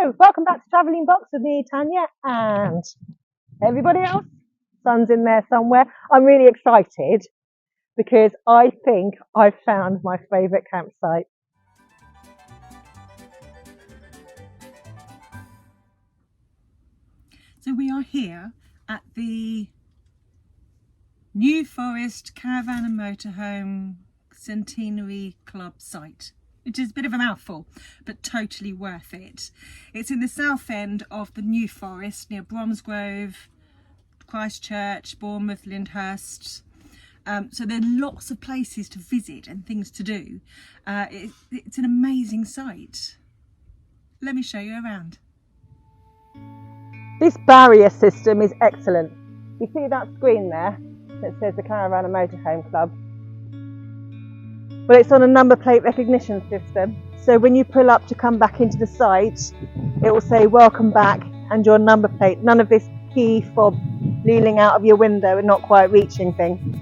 Hello, welcome back to Travelling Box with me, Tanya, and everybody else. Sun's in there somewhere. I'm really excited because I think I've found my favourite campsite. So we are here at the New Forest Caravan and Motorhome Centenary Club site, which is a bit of a mouthful, but totally worth it. It's in the south end of the New Forest, near Bromsgrove, Christchurch, Bournemouth, Lyndhurst. So there are lots of places to visit and things to do. It's an amazing site. Let me show you around. This barrier system is excellent. You see that screen there that says the Caravan and Motorhome Club? Well, it's on a number plate recognition system. So when you pull up to come back into the site, it will say welcome back and your number plate. None of this key fob leaning out of your window and not quite reaching thing.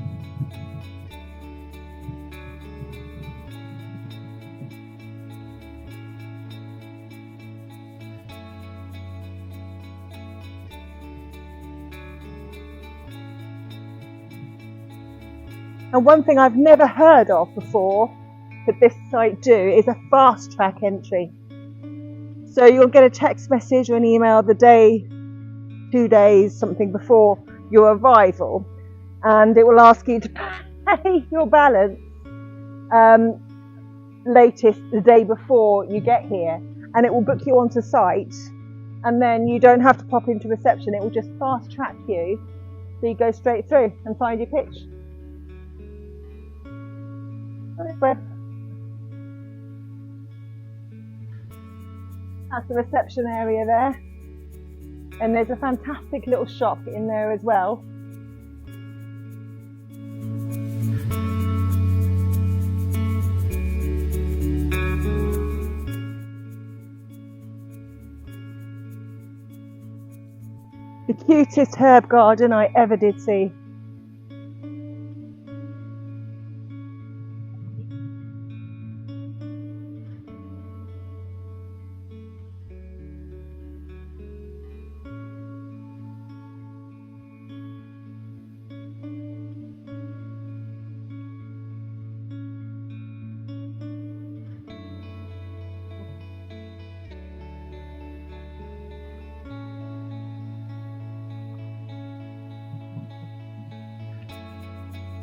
And one thing I've never heard of before that this site do is a fast track entry. So you'll get a text message or an email the day, 2 days, something before your arrival, and it will ask you to pay your balance latest the day before you get here, and it will book you onto site, and then you don't have to pop into reception. It will just fast track you so you go straight through and find your pitch. That's the reception area there, and there's a fantastic little shop in there as well. The cutest herb garden I ever did see.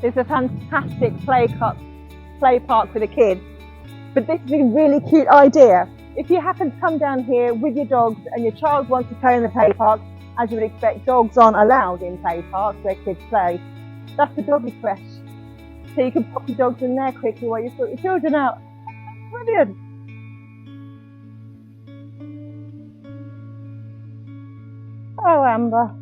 It's a fantastic play park for the kids. But this is a really cute idea. If you happen to come down here with your dogs and your child wants to play in the play park, as you would expect, dogs aren't allowed in play parks where kids play. That's the doggy creche. So you can pop your dogs in there quickly while you sort your children out. Brilliant. Oh, Amber.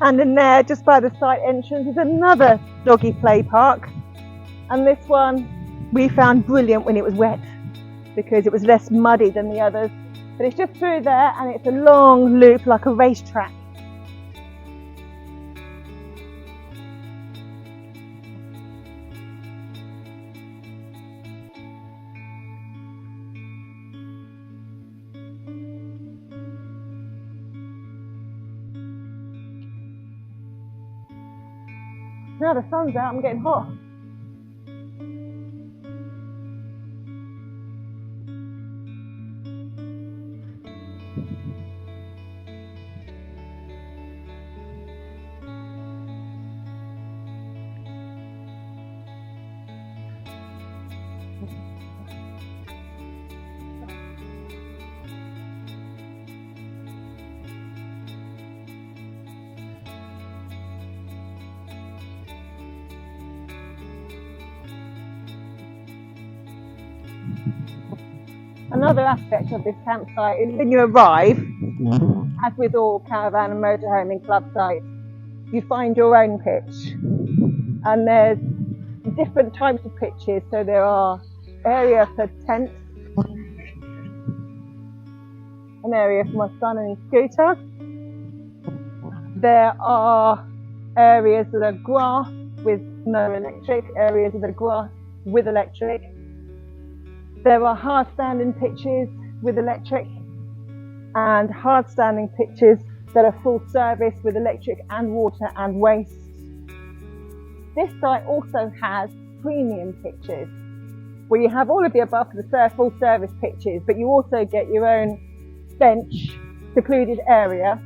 And in there, just by the site entrance, is another doggy play park. And this one we found brilliant when it was wet because it was less muddy than the others. But it's just through there, and it's a long loop like a racetrack. Now the sun's out, I'm getting hot. Another aspect of this campsite is when you arrive, as with all caravan and motorhome and club sites, you find your own pitch. and there's different types of pitches. So there are area for tents, an area for my son and his scooter. There are areas that are grass with no electric, areas that are grass with electric. There are hard standing pitches with electric and hard standing pitches that are full service with electric and water and waste. This site also has premium pitches where you have all of the above for the full service pitches, but you also get your own bench, secluded area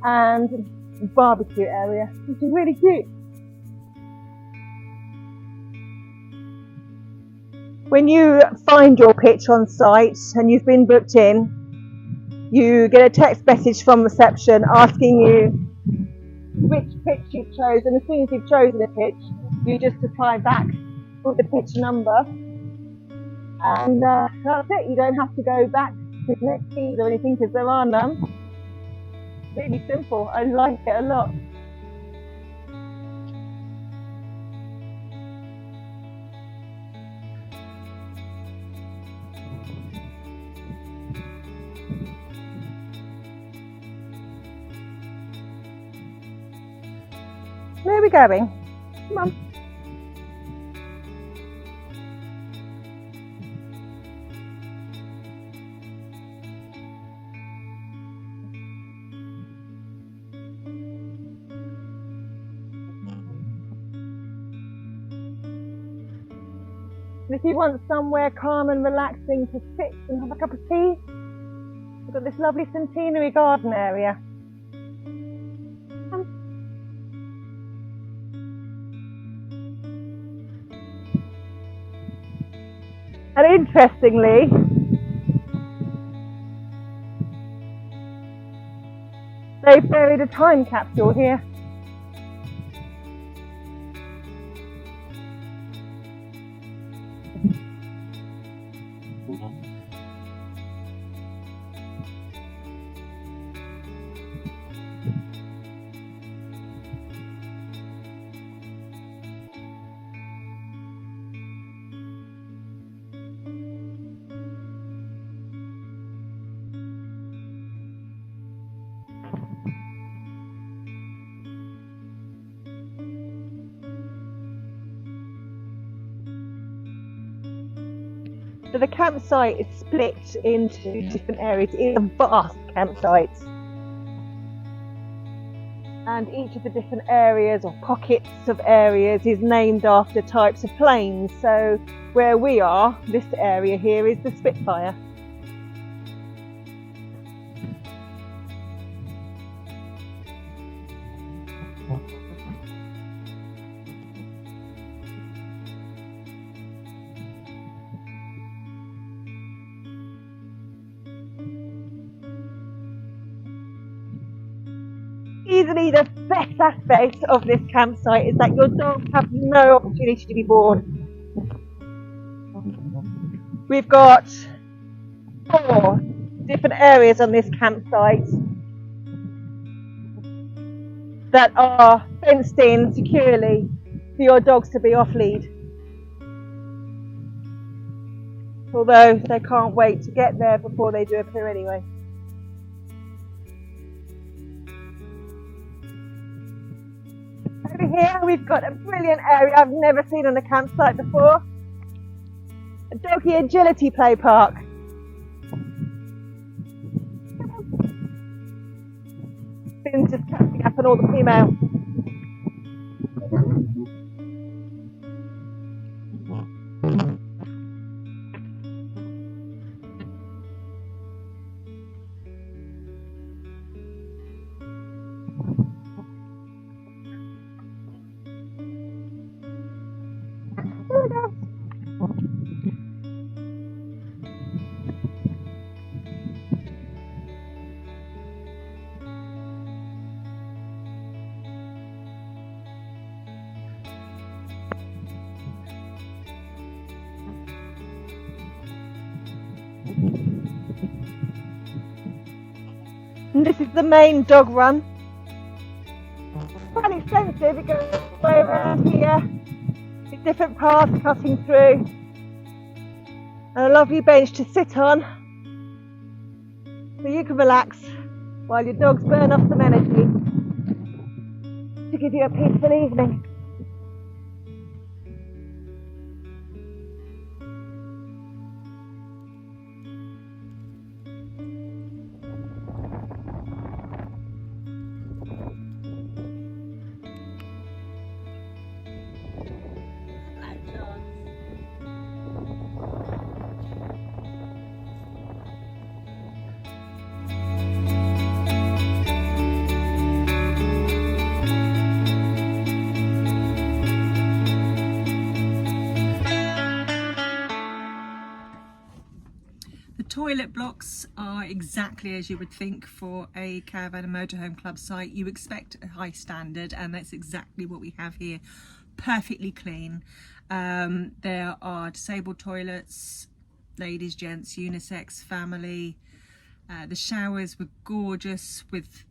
and barbecue area, which is really cute. When you find your pitch on site and you've been booked in, you get a text message from reception asking you which pitch you've chosen. As soon as you've chosen a pitch, you just reply back with the pitch number, and that's it. You don't have to go back to the next keys or anything because there are none. Really simple. I like it a lot. Where are we going? Come on. If you want somewhere calm and relaxing to sit and have a cup of tea, we've got this lovely Centenary garden area. And interestingly, they've buried a time capsule here. So the campsite is split into different areas. It is a vast campsite. And each of the different areas or pockets of areas is named after types of planes. So where we are, this area here is the Spitfire. Easily the best aspect of this campsite is that your dogs have no opportunity to be bored. We've got 4 different areas on this campsite that are fenced in securely for your dogs to be off lead. Although they can't wait to get there before they do appear anyway. Over here we've got a brilliant area I've never seen on a campsite before. A doggy agility play park. Finn's just catching up on all the females. There we go. And this is the main dog run. Quite expensive, it goes pathway around here with different paths cutting through, and a lovely bench to sit on so you can relax while your dogs burn off some energy to give you a peaceful evening. Toilet blocks are exactly as you would think for a caravan and motorhome club site. You expect a high standard, and that's exactly what we have here. Perfectly clean. There are disabled toilets, ladies, gents, unisex, family. The showers were gorgeous with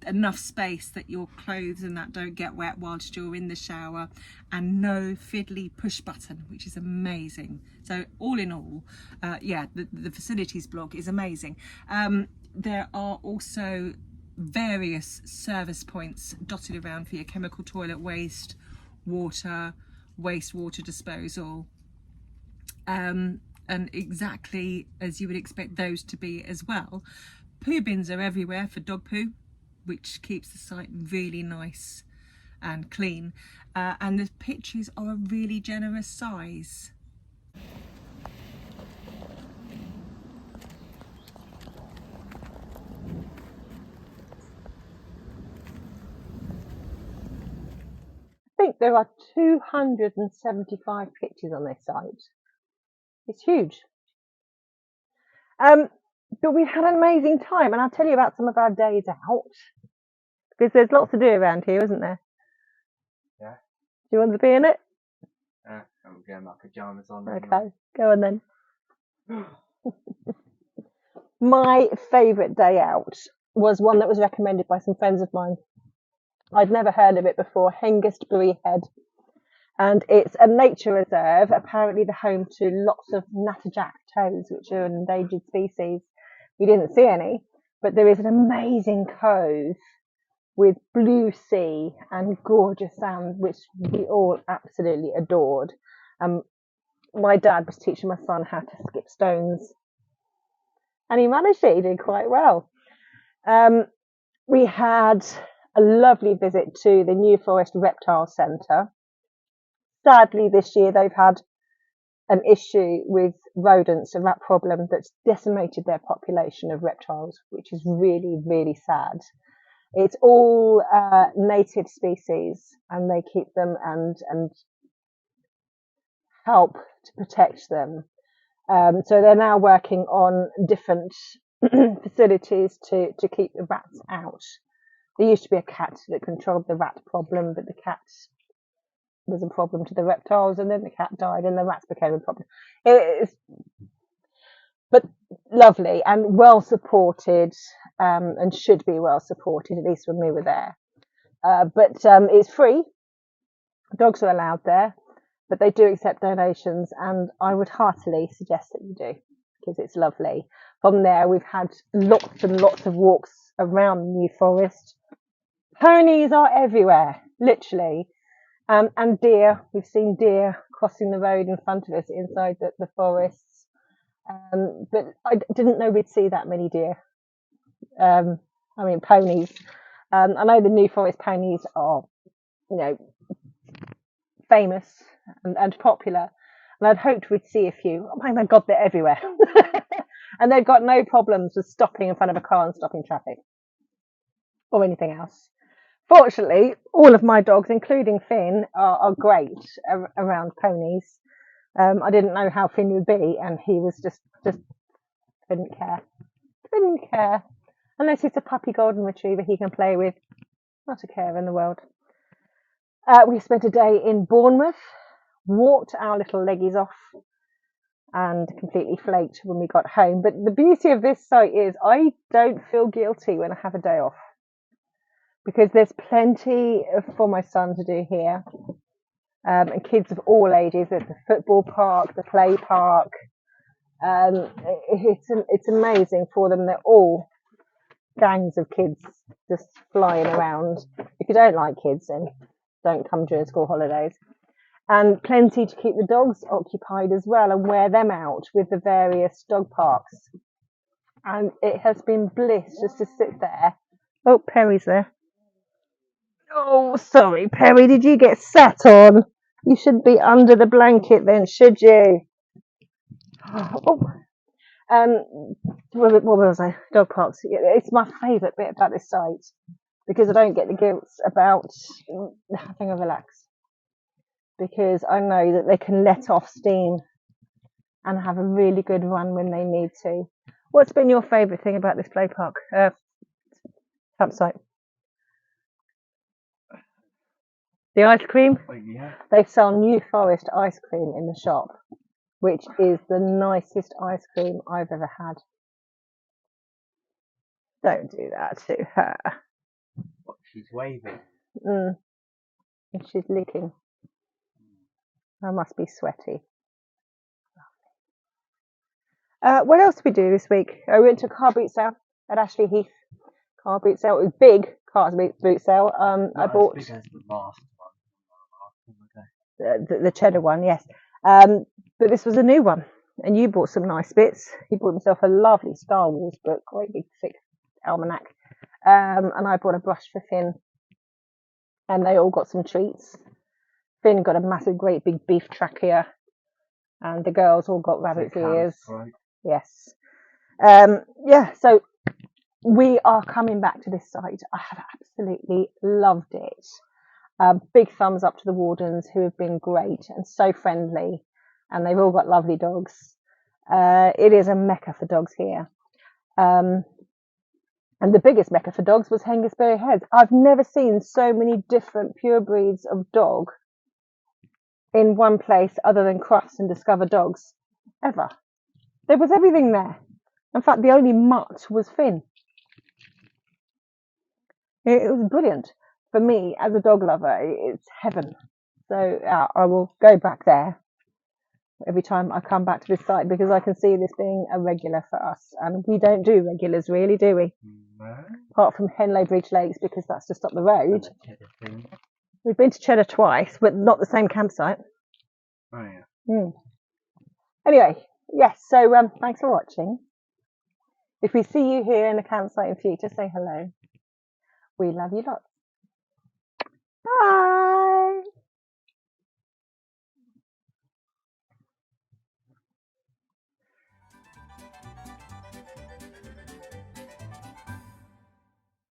enough space that your clothes and that don't get wet whilst you're in the shower, and no fiddly push button, which is amazing. So all in all, yeah, the facilities block is amazing. There are also various service points dotted around for your chemical toilet waste, water, wastewater disposal, and exactly as you would expect those to be as well. Poo bins are everywhere for dog poo, which keeps the site really nice and clean, and the pitches are a really generous size. I think there are 275 pitches on this site. It's huge. But we've had an amazing time, and I'll tell you about some of our days out, because there's lots to do around here, isn't there? Yeah. Do you want to be in it? I'm getting my pyjamas on. Okay, go on then. My favourite day out was one that was recommended by some friends of mine. I'd never heard of it before, Hengistbury Head. And it's a nature reserve, apparently the home to lots of natterjack toads, which are an endangered species. We didn't see any, but there is an amazing cove with blue sea and gorgeous sand, which we all absolutely adored. My dad was teaching my son how to skip stones, and he managed it. He did quite well. We had a lovely visit to the New Forest Reptile Centre. Sadly, this year they've had an issue with rodents, a rat problem that's decimated their population of reptiles, which is really, really sad. It's all native species, and they keep them and help to protect them. So they're now working on different facilities to keep the rats out. There used to be a cat that controlled the rat problem, but the cat was a problem to the reptiles, and then the cat died and the rats became a problem. But lovely and well supported, and should be well supported, at least when we were there. But it's free. Dogs are allowed there, but they do accept donations, and I would heartily suggest that you do, because it's lovely. From there, we've had lots and lots of walks around the New Forest. Ponies are everywhere, literally. And deer. We've seen deer crossing the road in front of us inside the forests. But I didn't know we'd see that many deer. Ponies. I know the New Forest ponies are, famous and popular. And I'd hoped we'd see a few. Oh my God, they're everywhere. And they've got no problems with stopping in front of a car and stopping traffic or anything else. Fortunately, all of my dogs, including Finn, are great around ponies. I didn't know how Finn would be, and he was just didn't care. Unless it's a puppy golden retriever he can play with. Not a care in the world. We spent a day in Bournemouth, walked our little leggies off, and completely flaked when we got home. But the beauty of this site is I don't feel guilty when I have a day off. because there's plenty for my son to do here, and kids of all ages. There's the football park, the play park. It's amazing for them. They're all gangs of kids just flying around. If you don't like kids, then don't come during school holidays. And plenty to keep the dogs occupied as well and wear them out with the various dog parks. And it has been bliss just to sit there. Oh, Perry's there. Oh, sorry, Perry, did you get sat on? You should be under the blanket then, should you? Oh, what was I? Dog parks. It's my favourite bit about this site because I don't get the guilt about having a relax, because I know that they can let off steam and have a really good run when they need to. What's been your favourite thing about this play park campsite? The ice cream? Oh, yeah. They sell New Forest ice cream in the shop, which is the nicest ice cream I've ever had. Don't do that to her. What, she's waving. And she's licking. I must be sweaty. What else did we do this week? I went to a car boot sale at Ashley Heath. Car boot sale. It was big car boot sale. I bought as big as the last one. the cheddar one, yes. But this was a new one, and you bought some nice bits. He bought himself a lovely Star Wars book, quite big, thick almanac, and I bought a brush for Finn, and they all got some treats. Finn got a massive, great big beef trachea, and the girls all got rabbit's ears. Right. Yes. So we are coming back to this site. I have absolutely loved it. Big thumbs up to the wardens, who have been great and so friendly, and they've all got lovely dogs. It is a mecca for dogs here. And the biggest mecca for dogs was Hengistbury Heads. I've never seen so many different pure breeds of dog in one place other than Crufts and Discover Dogs, ever. There was everything there. In fact, the only mutt was Finn. It was brilliant. For me, as a dog lover, it's heaven. So I will go back there every time I come back to this site, because I can see this being a regular for us. And we don't do regulars, really, do we? No. Apart from Henley Bridge Lakes, because that's just up the road. We've been to Cheddar twice, but not the same campsite. Oh, yeah. Anyway, yes, so thanks for watching. If we see you here in the campsite in future, say hello. We love you lots. Bye.